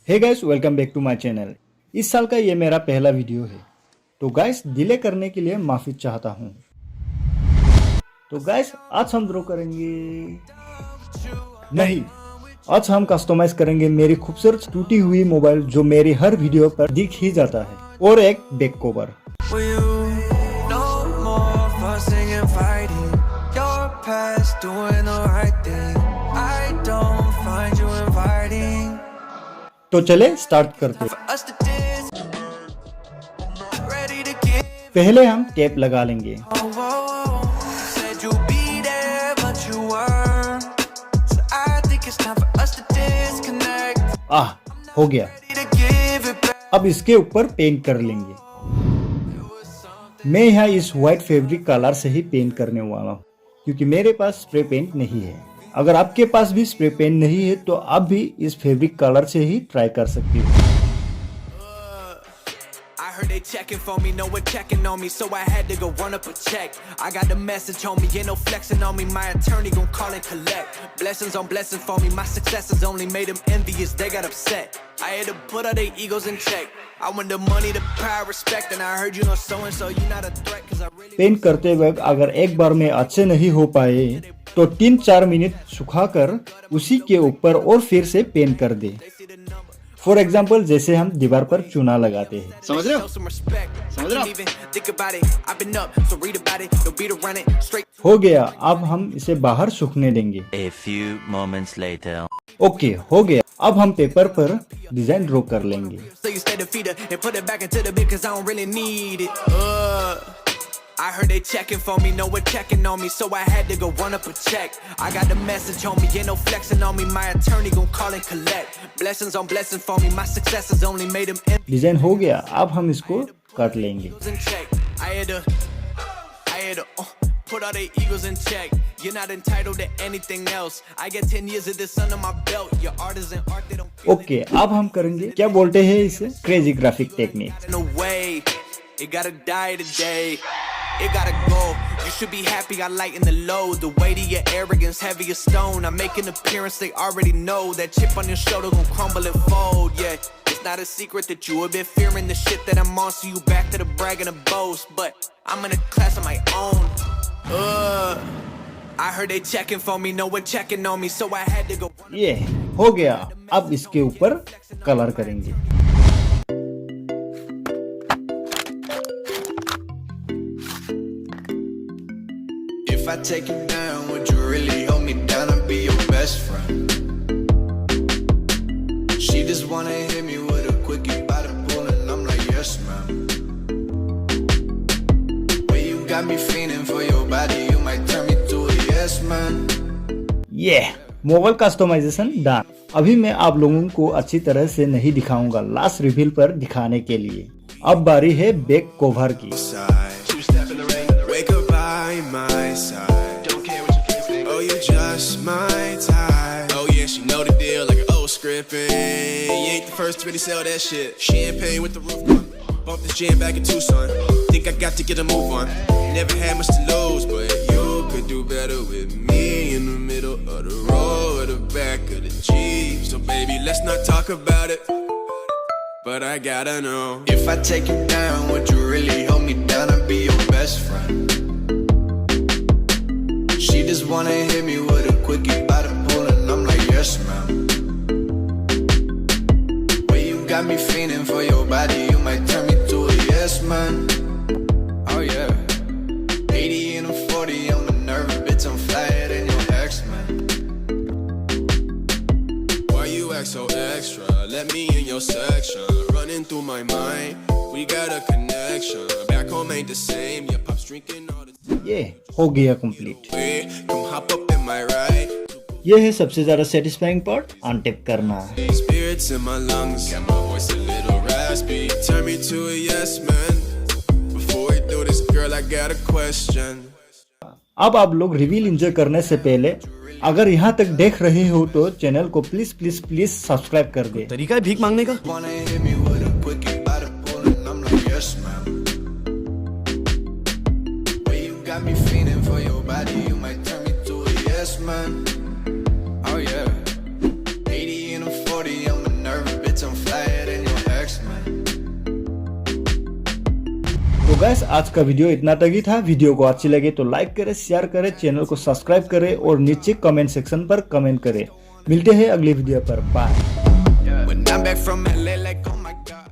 Hey guys, welcome back to my channel. इस साल का ये मेरा पहला वीडियो है, तो गाइस डिले करने के लिए माफ़ी चाहता हूँ। तो गाइस आज हम ड्रॉ करेंगे नहीं, आज हम कस्टमाइज करेंगे मेरी खूबसूरत टूटी हुई मोबाइल जो मेरी हर वीडियो पर दिख ही जाता है, और एक बैक कवर। तो चले स्टार्ट करते। पहले हम टेप लगा लेंगे। हो गया। अब इसके ऊपर पेंट कर लेंगे। मैं यहाँ इस व्हाइट फैब्रिक कलर से ही पेंट करने वाला हूँ, क्योंकि मेरे पास स्प्रे पेंट नहीं है। अगर आपके पास भी स्प्रे पेंट नहीं है तो आप भी इस फैब्रिक कलर से ही ट्राई कर सकते हो। They checking for me, no one checking on me, so I had to go run up a check. I got the message on me, ain't no flexing on me. My attorney gon' call and collect. Blessings on blessings for me, my successes only made them envious. They got upset. I had to put all their egos in check. I want the money, the power, respect, and I heard you know so and so. You not a threat, 'cause I really. Paint करते वक्त अगर एक बार में अच्छे नहीं हो पाए तो 3-4 मिनट सुखाकर उसी के ऊपर और फिर से पेंट कर दे। फॉर एग्जाम्पल जैसे हम दीवार पर चूना लगाते हैं। समझ रहे हो? हो गया। अब हम इसे बाहर सूखने देंगे। A few moments later. Okay, हो गया। अब हम पेपर पर डिजाइन ड्रॉ कर लेंगे। I heard they checking for me, no one checking on me, so I had to go run up a check. I got the message on me, ain't no flexing on me. My attorney gon' call and collect. Blessings on blessings for me, my successes only made them. Design हो गया। अब हम इसको काट लेंगे। I had to put all their egos in check. You're not entitled to anything else. I get 10 years of this under my belt. Your art isn't art, they don't. Okay, अब हम करेंगे, क्या बोलते हैं इसे, crazy graphic technique. No way, it gotta die today. It gotta go. You should be happy I lighten the load. The weight of your arrogance, heavy as stone. I make an appearance, they already know. That chip on your shoulder gon' crumble and fold. Yeah, it's not a secret that you have been fearing the shit that I'm on. So you back to the brag and the boast, but I'm in a class of my own. I heard they checking for me, no one checking on me, so I had to go. ये हो गया। अब इसके ऊपर colour करेंगे। If I take you down, would you really hold me down and be your best friend? She just wanna hit me with a quickie by the pool and I'm like, yes ma'am. Well, you got me feeling for your body, you might turn me to a yes man. Mobile customization done. अभी मैं आप लोगों को अच्छी तरह से नहीं दिखाऊंगा, लास्ट रिवील पर दिखाने के लिए। अब बारी है बैक कवर की। My side. Don't care what you think. Oh, you just my type. Oh yeah, she know the deal like an old scripting. You ain't the first to really sell that shit. Champagne with the roof on. Bump this jam back in Tucson. Think I got to get a move on. Never had much to lose, but you could do better with me in the middle of the road, or the back of the Jeep. So baby, let's not talk about it. But I gotta know, if I take you down, would you really hold me down and be your best friend? She just wanna hit me with a quickie by the pool and I'm like, yes ma'am. Well, you got me feeling for your body, you might turn me to a yes man. Oh yeah, 80 and I'm 40, I'm a nervous bitch, I'm flyer than your ex man. Why you act so extra? Let me in your section, running through my mind, we got a connection. Back home ain't the same, your pop's drinking all the. ये हो गया complete. Come hop up in my ride. ये है सबसे ज्यादा satisfying part, अनटेप करना। Spirits in my lungs, got my voice a little raspy. Turn me to a yes man. Before we do this, girl, I got a question. अब आप लोग reveal enjoy करने से पहले अगर यहाँ तक देख रहे हो तो चैनल को प्लीज प्लीज प्लीज सब्सक्राइब कर दे। तरीका है भीख मांगने का। Got me feeling for your body, you might turn me to a yes man. Oh yeah, 80 and I'm 40, I'm a nervous bitch, I'm gas आज का वीडियो इतना तक ही था। वीडियो को अच्छी लगे तो लाइक करें, शेयर करें, चैनल को सब्सक्राइब करें और नीचे कमेंट सेक्शन पर कमेंट करें। मिलते हैं अगली वीडियो पर। Bye. When I'm back from LA, like, oh my God.